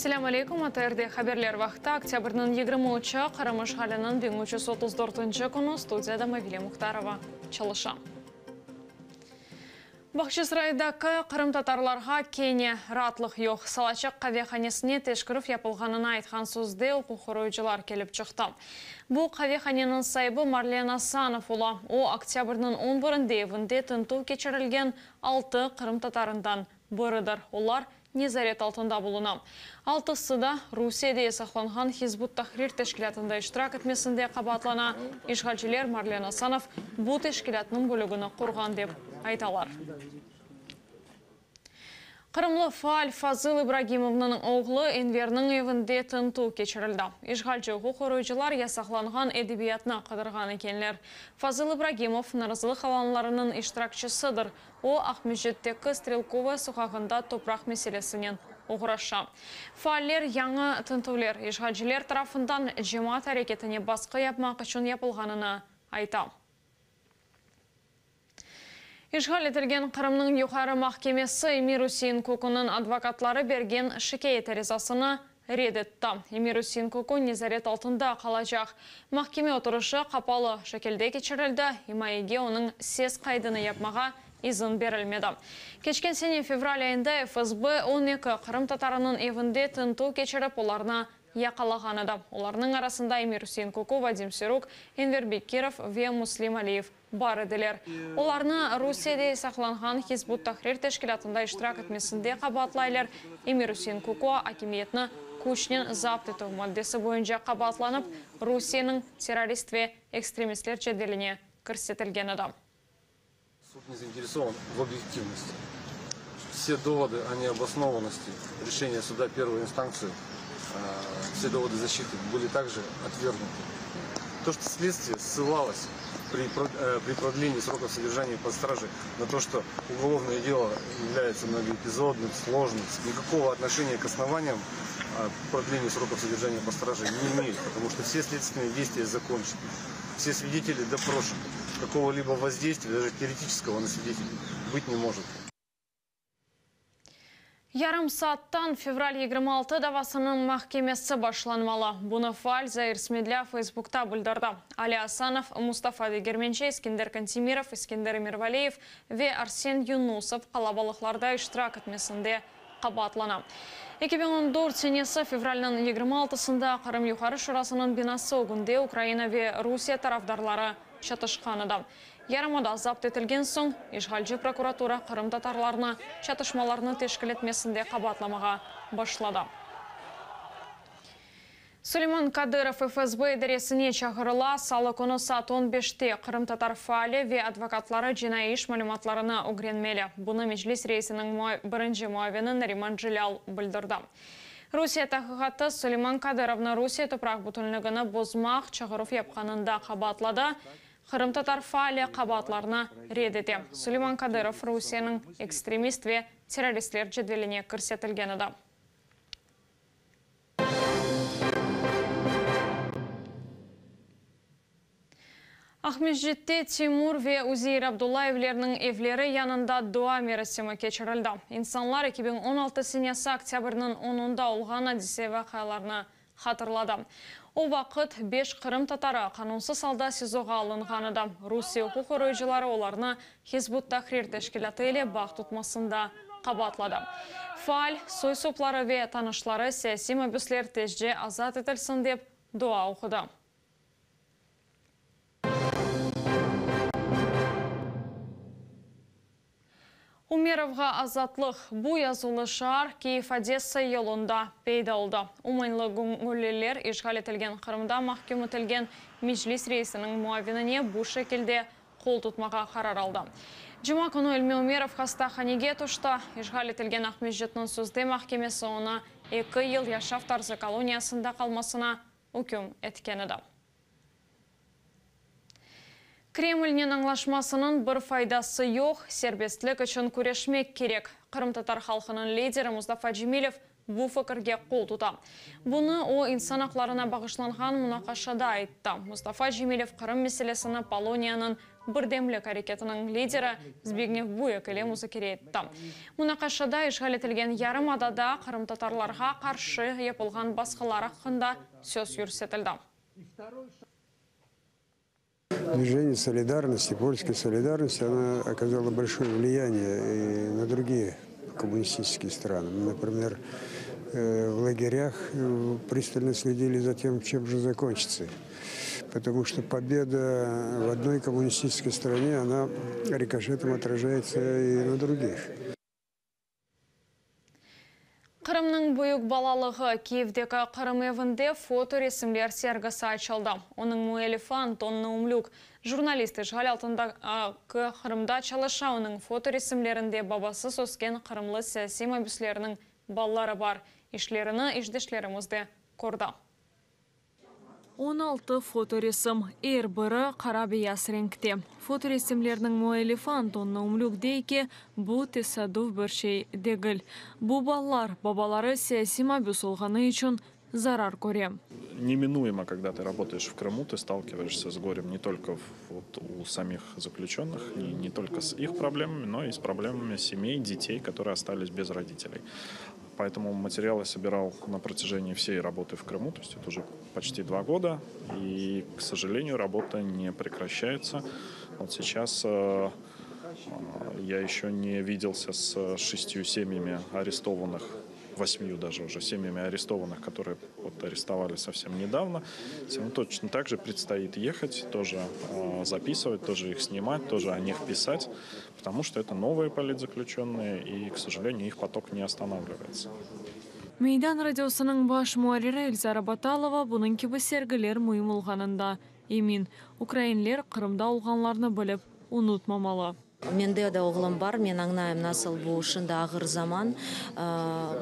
Ассаламу алейкум, АТРде хабарлар вақта октябрьнің 23-ші Қарамыш халінің 1334-ші күні студияда Мавиле Мұхтарова чалыша. Бақшысырайдағы Қырым татарларға кейне ратлық йоқ. Салачық қавиаханесіне тешкіріп япылғанына айтқан сөзде оқу-құройжылар келіп чықты. Бұл қавиаханенің сайбы Марлен Асанов ұла. О октябрьнің 11-інде евінде тінту кечірілген 6 Қырым татарындан бұрыдыр. Олар Незарет алтында болуна. Алтысы да Русияде сақланған Хизбут Тахрир тешкілятында іштірак етмесінде қабатлана. Ишғалчылар Марлен Асанов бұл тешкілятының бөлігіні құрған деп айталар. Қырымлы фаал Фазыл Ибрагимовның оғлы Энвернің евінде тінту кечірілді. Ишғалчы құқыройжылар ясақланған әдебиятына қыдырған екенлер. Фазыл Ибрагимов наразылық аланларының іштіракчысыдыр. О Ақмежеттегі Стрелковы сұқағында топрақ мәселесінен оғыраша. Фааллер яңы тінтулер ишғалчылар тарафындан жемат әрекетіне басқы япмақ үшін япылғанына айта. Ишғал етілген Қырымның юқары махкемесі Эмир Усейн Кукунның адвокатлары берген шикает аризасыны ред етті. Эмир Усейн Кукун Незарет алтында қалачақ. Махкеме отырышы қапалы шекелде кечірілді. Имайге оның сес қайдыны япмаға изін берілмеді. Кечкен сене февраль айында ФСБ 12 Қырым татарының евінде тінту кечіріп оларына яқалағаныды. Оларының арасында Эмир Усейн Куку, Вадим Сирук, Энвер Бекиров ве Муслим Алиев бар еділер. Оларны Русияде сақланған Хизбут Тахрир тешкілатында іштірак етмесінде қабатлайлар. Эмир Усейн Куку акимиетні күшінен запт ету маддесі бойынша қабатланып, Русияның террорист ве экстремистлер жеделіне көрсетілген адам. Суд не заинтересован в объективности. Все доводы о необоснованности решения суда первой инстанции, все доводы защиты были также отвергнуты. То, что следствие ссылалось при продлении сроков содержания под стражей на то, что уголовное дело является многоэпизодным, сложным, никакого отношения к основаниям продления сроков содержания под стражей не имеет, потому что все следственные действия закончены, все свидетели допрошены, какого-либо воздействия, даже теоретического, на свидетелей быть не может. Ярым сааттан февраль 26 давасының махкемесі башланмалы. Бұны фаал Заир Смедля Фейсбукта бұлдырды. Али Асанов, Мустафа Дегерменче, Искендер Кантемиров, Искендер Мирвалеев ве Арсен Юнусов қалабалықларда іштірак етмесінде қабатлана. 2014 сенесі февральның 26-сында Қырым юқары шурасының бинасы оғынде Украина ве Русия тарафдарлары чатышқаныды. Ярымада запт етілген соң, ишғалжы прокуратура Қырым татарларына чатышмаларны тешкіл етмесінде қабатламаға башлады. Сулейман Кадыров ФСБ идаресіне чағырыла салы күні саат 15-те Қырым татар фаали ве адвокатлары жинай иш мәліматларына ұгренмелі. Бұны Меджлис рейсінің бірінші муавені Нариман Джилял білдірді. Русия тақығаты Сулейман Кадыровны Русия топрақ бұтылынығыны бозмақ чағырып япқанында қабатлады. Қырым татар фаали қабатларына редеті. Сулейман Кадыров Русияның экстремист ве террористлер жеделіне көрсетілген еді. Ахмежетте Тимур ве Узейр Абдуллаевлерінің евлері янында дуа мерасимі кечірілді. Инсанлар 2016 сенесі октябрінің 10-ында олған әдісе вақайларына қатырлады. О вақыт 5 Қырым татары қанунсыз салда сезоға алынғаныда. Русия құқыройжылары оларына Хизбут Тахрир тешкілаты еле бақ тұтмасында қабатлады. Фаал, сой-соплары ве танышлары саяси мөбіслер тежде азат етілсін деп дуа оқыды. Умеровға азатлық бұ язулы шар Киев-Одесса елында пейда олды. Умайнлы гүңгілелер ишғал етілген Қырымда махкем етілген Меджлис рейсінің муавиніне бұ шекелде қол тұтмаға қарар алды. Жұма күні Үлме Умеров хастаханеге тұшты. Ишғал етілген Ахмежетінің сөзде махкемесі оны 2 ел яшав тарзы колониясында қалмасына үкім еткені. Кремльнен аңлашмасының бір файдасы жоқ, сербестлік үшін көрешмек керек. Қырым татар халқының лидері Мустафа Джемилев бу фикерге кол тута. Буны о инсан хакларына багышланган мунакашада айтты. Мустафа Жемилев Кырым мәселесini Полонияның Бірдемлік әрекетінің лидері Збигнев Буяк еле музыкере етті. Мунакашада ишғал етілген ярым адада Кырым татарларға қаршы епілған басқалар хақында сөз жүрсетілді. Движение солидарности, польской солидарности, она оказала большое влияние и на другие коммунистические страны. Например, в лагерях пристально следили за тем, чем же закончится. Потому что победа в одной коммунистической стране, она рикошетом отражается и на других. Кырымның бүйік балалығы Киевдегі Кырым евінде фото ресімлер сергісі açıldı. Оның муэлифі Антон Наумлюк. Журналисты жғал алтында Кырымда çalışа оның фото ресімлерінде бабасы соскен Кырымлы саяси мобюслерінің баллары бар. Ишлеріні иждешлерімізді көрді. 16 фоторесім бірі қарабияс реңкте. Фоторесімлерінің муэлифі Антон Наумлюк дейке бұ тесадув бір шей дегіл. Бұ баллар бабалары саяси мобюс олғаны үшін зарар көре. Неминуемо, когда ты работаешь в Крыму, ты сталкиваешься с горем не только у самих заключенных, не только с их проблемами, но и с проблемами семей, детей, которые остались без родителей. Поэтому материал я собирал на протяжении всей работы в Крыму, то есть это уже почти 2 года, и, к сожалению, работа не прекращается. Вот сейчас я еще не виделся с 6 семьями арестованных, 8 даже уже семьями арестованных, которые арестовали совсем недавно. Всем точно так же предстоит ехать, тоже записывать, тоже их снимать, тоже о них писать, потому что это новые политзаключенные, и, к сожалению, их поток не останавливается. Мейдан радиосының баш муарирі Эльзара Баталова бұның кебі сергілер мұйым олғанында. Емин, украинлер Қырымда олғанларны біліп, ұнытмамалы. Менде де оғлым бар, мен аңнайым насыл бұл шында ағыр заман,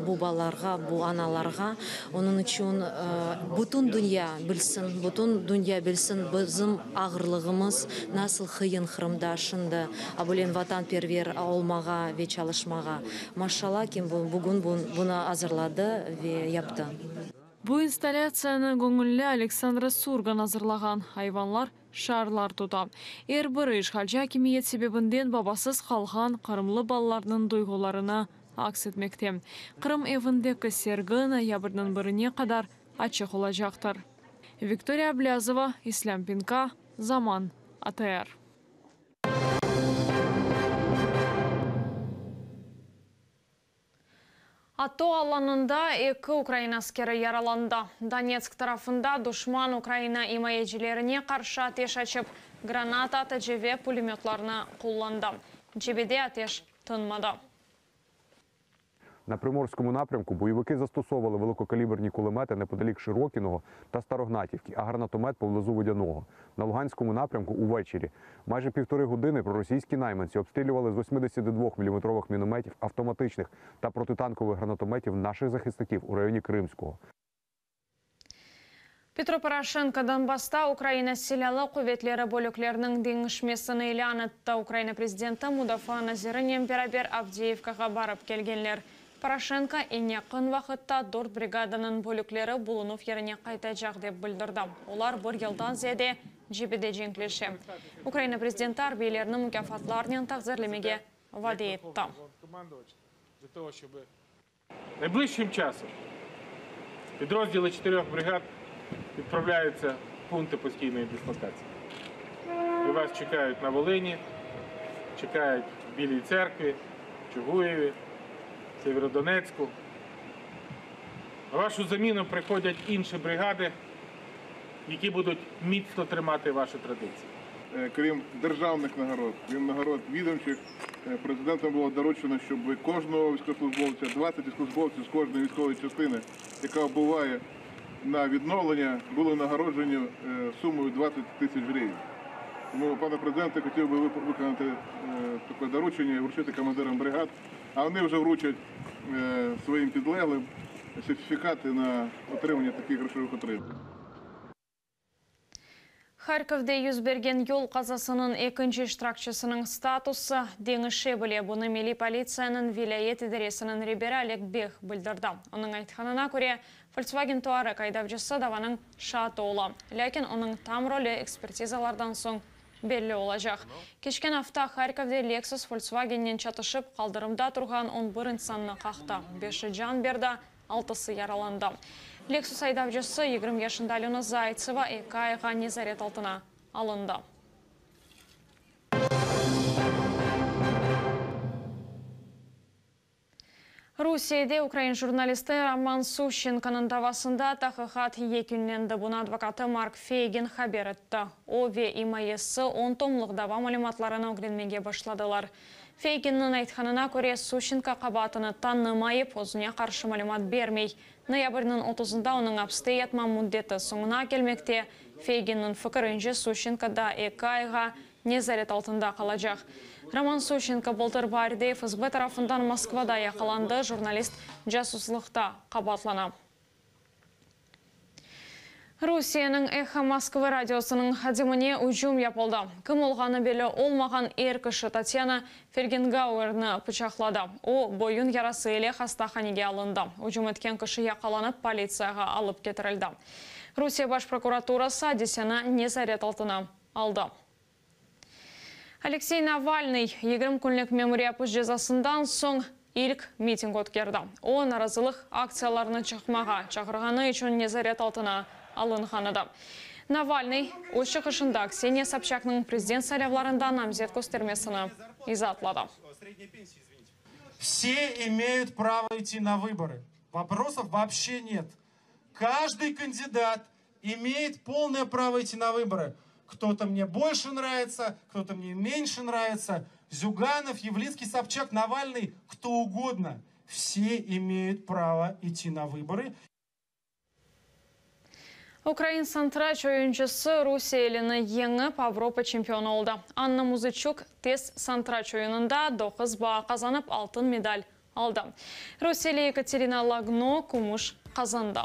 бұл баларға, бұл аналарға. Оның үшін бұтын дүния білсін, біздің ағырлығымыз насыл қиын Қырымда шынды, абылен ватан первер олмаға ве çalışmaға. Машалла, кем бүгін бұны азырлады ве япты. Бұл инсталляцияны көңілі Александра Сурган азырлаған хайванлар шарлар тута. Бірі ишғалжа кемиет себебінден бабасыз қалған Қырымлы балаларының дойғыларына акс етмекте. Қырым евіндегі сергі ноябрьдің 1-не қадар ачық олажақтыр. Виктория Блязова, Ислам Пинка, Заман, АТР. Ато аланында 2 Украина аскері яраланды. Донецк тарафында душман Украина имаежилеріне қаршы атеш açып, граната ТЖВ пулеметларына қолланды. Жебеде атеш тынмады. На Приморському напрямку бойовики застосовували великокаліберні кулемети неподалік Широкіного та Старогнатівки, а гранатомет поблизу Водяного. На Луганському напрямку увечері майже 1,5 години проросійські найманці обстрілювали з 82-мм мінометів, автоматичних та протитанкових гранатометів наших захисників у районі Кримського. Петро Порошенко Донбасста Украина селялы кuvvetlері бөліклерінің деңішмесін ейлан етті. Украина президенті Мудафа Назирінен берабер Авдеевкаға барып келгенлер. Порошенко ең вақытта 4 бригаданың бөліклері Булунов еріне қайтacak деп білдірді. Олар 1 елдан зеде жебеде жеңклеші. Украина президенті арбейлерінің мүкафатларынан тағзірлемеге ваде етті. Найближчим часом підрозділи 4 бригад відправляються в пункти постійної дислокації. І вас чекають на Волині, чекають в Білій Церкві, Чугуєві, Сєвєродонецьку. На вашу заміну приходять інші бригади, які будуть міцно тримати ваші традиції. Крім державних нагород, крім нагород відомчих, президентом було доручено, щоб кожного військовослужбовця, 20 військовослужбовців з кожної військової частини, яка вбуває на відновлення, були нагороджені сумою 20 тисяч гривень. Тому, пане президенте, хотів би виконати таке доручення і вручити командирам бригад, а вони вже вручать своїм підлеглим сертифікати на отримання таких грошових отримань. Харьковде yüzbergen yol қазасының екінші штрафчысының статусы деңіз шебіле. Бұны милли полицияның вилайет идаресінің ребері Олег Бех білдірді. Оның айтқанына көре Volkswagen Touareg айдавчысы даваның шаты ола. Ләкин оның там ролі экспертизалардан соң белі олажақ. Кешкен авто Харьковде Lexus Volkswagenнен чатышып, қалдырымда тұрған 11 инсанны қақты. 5 жан берді, 6-сы яраланды. Lexus айдавчысы 20 yaşında Алена Зайцева 2 айға незарет алтына алынды. Русияде Украин журналисты Роман Сущенконың давасында тақиқат екінленді. Бұны адвокаты Марк Фейгин хабар етті. ОВЕ ИМАЕСі 10 томлық дава малиматларына өгренмеге башладылар. Фейгиннің айтқанына көре Сущенко қабатыны танымайып, өзіне қаршы малимат бермей. Ноябрьнің 30-ында оның обстоятма міндеті соңына келмекте. Фейгиннің фікірінше Сущенкода 2 айға незарет алтында қалажақ. Роман Сущенко былтыр барде ФСБ тарафындан Москвада яқаланды, журналист жасуслықта қабатлана. Русияның Эхо Москвы радиосының хадиміне үжум япылды. Кім олғаны белі олмаған еркіші Татьяна Фергенгауэрні пычақлады. О бойын ярасы еле хастаханеге алынды. Үжум еткен кіші яқаланып полицияға алып кетірілді. Русия баш прокуратурасы адесені незарет алтына алды. Алексей Навальный 20 күнлік мемориапы жазасындан соң ilk митинг өткерді. О наразылық акцияларыны чықмаға чақырғаны үшін незарет алтына алынғаныды. Навальный өз шығышында Ксения Собчакның президент сайлауларында намзет көстермесіні изатлады. Все имеют право идти на выборы. Вопросов вообще нет. Каждый кандидат имеет полное право идти на выборы. Кто-то мне больше нравится, кто-то мне меньше нравится. Зюганов, Явлинский, Собчак, Навальный, кто угодно. Все имеют право идти на выборы. Украин сантрач ойыншысы Русия еліні еңіп Авропа чемпионы олды. Анна Музычук тез сантрач ойынында 9 баға қазанып алтын медаль алды. Русиялі Екатерина Лагно күміш қазанды.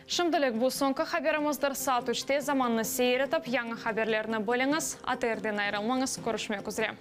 Шымдылық бұл соңғы хабарымыздар саат 3-те заманны сейретіп, яңы хабарлеріні бөліңіз, атырден айрылмаңыз, көрішмек үзре.